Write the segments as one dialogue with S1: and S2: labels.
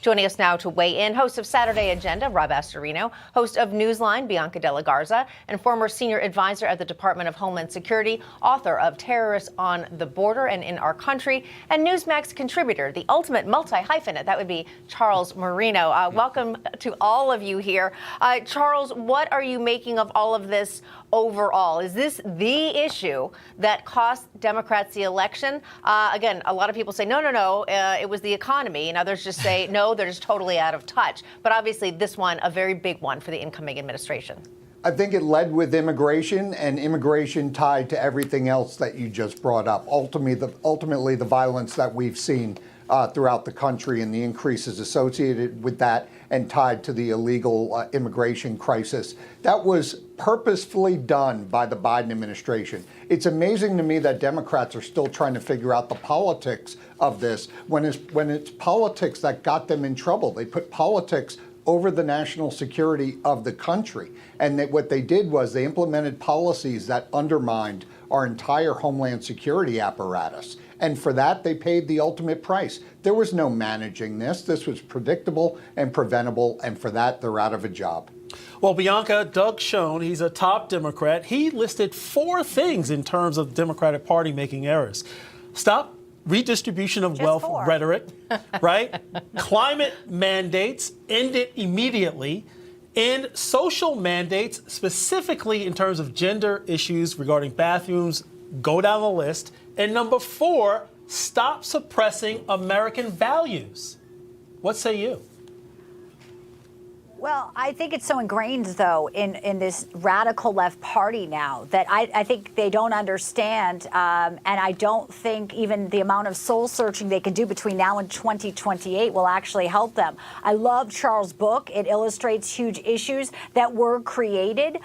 S1: Joining us now to weigh in, host of Saturday Agenda, Rob Astorino, host of Newsline, Bianca Della Garza, and former senior advisor at the Department of Homeland Security, author of Terrorists on the Border and in Our Country, and NEWSMAX contributor, the ultimate multi-hyphenate, that would be Charles Marino. Welcome to all of you here. Charles, what are you making of all of this overall? Is this the issue that cost Democrats the election? Again, a lot of people say, no, it was the economy, and others just say, no, they're just totally out of touch. But obviously, this one, a very big one for the incoming administration.
S2: I think it led with immigration, and immigration tied to everything else that you just brought up. Ultimately, the violence that we've seen throughout the country and the increases associated with that and tied to the illegal immigration crisis. That was purposefully done by the Biden administration. It's amazing to me that Democrats are still trying to figure out the politics of this when it's politics that got them in trouble. They put politics over the national security of the country. And what they did was they implemented policies that undermined our entire homeland security apparatus. And for that, they paid the ultimate price. There was no managing this. This was predictable and preventable. And for that, they're out of a job.
S3: Well, Bianca, Doug Schoen, he's a top Democrat. He listed 4 things in terms of the Democratic Party making errors. Stop redistribution of wealth rhetoric, right? Climate mandates, end it immediately. And social mandates, specifically in terms of gender issues regarding bathrooms, go down the list. And number 4, stop suppressing American values. What say you?
S4: Well, I think it's so ingrained, though, in this radical left party now that I think they don't understand. And I don't think even the amount of soul searching they can do between now and 2028 will actually help them. I love Charles' book. It illustrates huge issues that were created.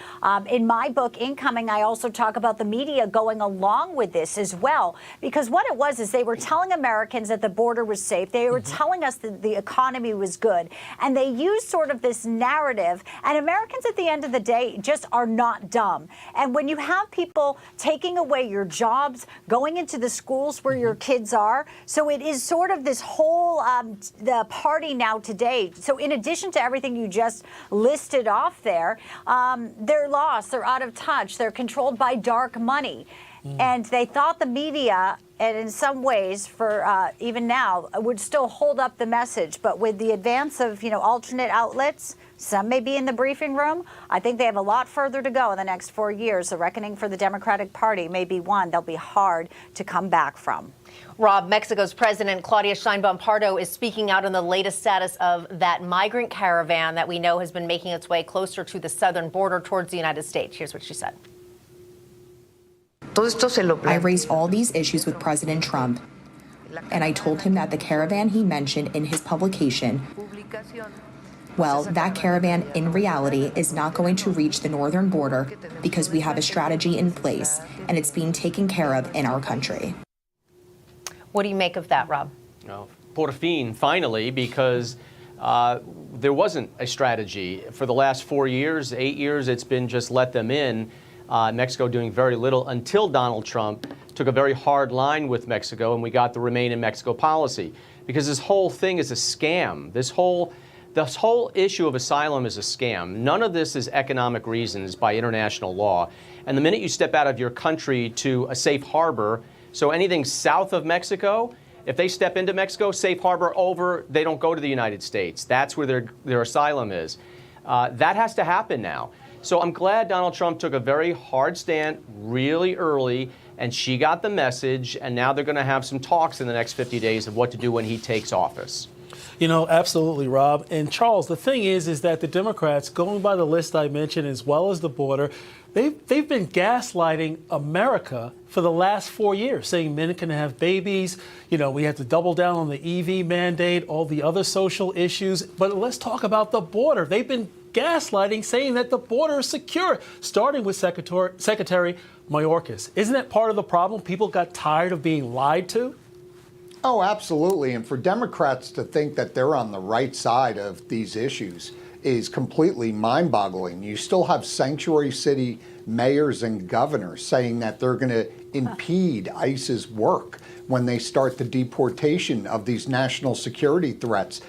S4: In my book, Incoming, I also talk about the media going along with this as well, because what it was is they were telling Americans that the border was safe. They were telling us that the economy was good. And they used sort of this narrative, and Americans at the end of the day just are not dumb. And when you have people taking away your jobs, going into the schools where your kids are, so it is sort of this whole the party now today. So in addition to everything you just listed off there, they're lost, they're out of touch, they're controlled by dark money. And they thought the media, and in some ways, for even now, would still hold up the message. But with the advance of, alternate outlets, some may be in the briefing room. I think they have a lot further to go in the next 4 years. The reckoning for the Democratic Party may be one they'll be hard to come back from.
S1: Rob, Mexico's President Claudia Sheinbaum Pardo is speaking out on the latest status of that migrant caravan that we know has been making its way closer to the southern border towards the United States. Here's what she said.
S5: I raised all these issues with President Trump, and I told him that the caravan he mentioned in his publication, well, that caravan in reality is not going to reach the northern border because we have a strategy in place, and it's being taken care of in our country.
S1: What do you make of that, Rob?
S6: Well, por fin, finally, because there wasn't a strategy. For the last 4 years, 8 years, it's been just let them in. Mexico doing very little until Donald Trump took a very hard line with Mexico and we got the Remain in Mexico policy. Because this whole thing is a scam. This whole issue of asylum is a scam. None of this is economic reasons by international law. And the minute you step out of your country to a safe harbor, so anything south of Mexico, if they step into Mexico, safe harbor over, they don't go to the United States. That's where their asylum is. That has to happen now. So I'm glad Donald Trump took a very hard stand really early, and she got the message, and now they're going to have some talks in the next 50 days of what to do when he takes office.
S3: Absolutely, Rob. And Charles, the thing is that the Democrats, going by the list I mentioned, as well as the border, they've been gaslighting America for the last 4 years, saying men can have babies. We have to double down on the EV mandate, all the other social issues. But let's talk about the border. They've been gaslighting, saying that the border is secure, starting with Secretary Mayorkas. Isn't that part of the problem? People got tired of being lied to?
S2: Oh, absolutely. And for Democrats to think that they're on the right side of these issues is completely mind-boggling. You still have sanctuary city mayors and governors saying that they're going to impede ICE's work when they start the deportation of these national security threats